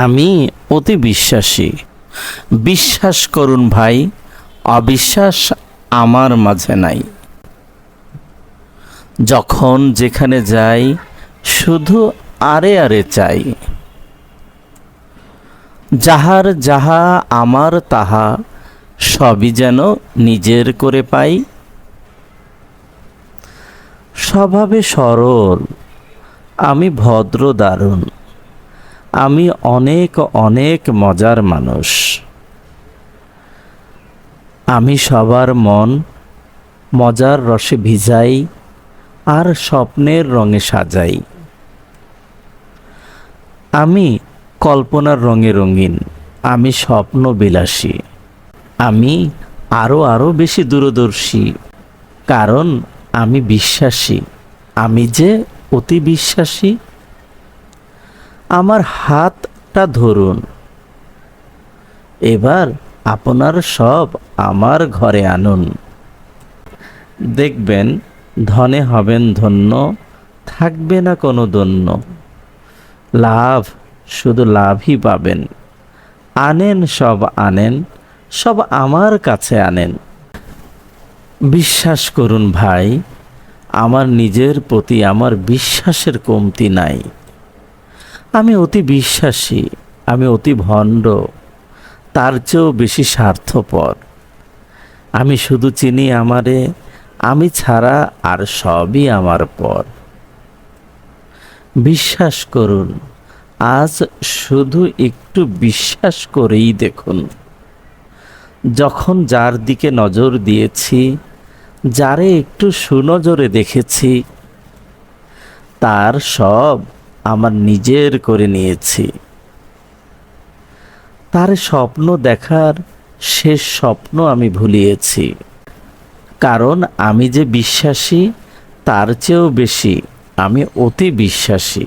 আমি অতি বিশ্বাসী। বিশ্বাস করুন ভাই, অবিশ্বাস আমার মাঝে নাই। যখন যেখানে যাই শুধু আরে আরে চাই। যাহার যাহা আমার তাহা সবই যেন নিজের করে পাই। স্বভাবে সরল, আমি ভদ্র দারুণ, আমি অনেক অনেক মজার মানুষ। আমি সবার মন মজার রসে ভিজাই আর স্বপ্নের রঙে সাজাই। আমি কল্পনার রঙে রঙিন, আমি স্বপ্ন বিলাসী। আমি আরো বেশি দূরদর্শী, কারণ আমি বিশ্বাসী। আমি যে অতি বিশ্বাসী। আমার হাতটা ধরুন, এবার আপনার সব আমার ঘরে আনুন। দেখবেন ধনে হবেন ধন্য, থাকবে না কোনো দন্য। লাভ, শুধু লাভই পাবেন। আনেন সব আনেন, সব আমার কাছে আনেন। বিশ্বাস করুন ভাই, আমার নিজের প্রতি আমার বিশ্বাসের কমতি নাই। আমি অতি বিশ্বাসী, আমি অতি ভণ্ড, তার চেয়েও বেশি স্বার্থপর। আমি শুধু চিনি আমারে, আমি ছাড়া আর সবই আমার পর। বিশ্বাস করুন, আজ শুধু একটু বিশ্বাস করেই দেখুন। যখন যার দিকে নজর দিয়েছি, যারে একটু সুনজরে দেখেছি, তার সব আমার নিজের করে নিয়েছি। তার স্বপ্ন দেখার শেষ স্বপ্ন আমি ভুলিয়েছি। কারণ আমি যে বিশ্বাসী, তার চেয়েও বেশি আমি অতি বিশ্বাসী।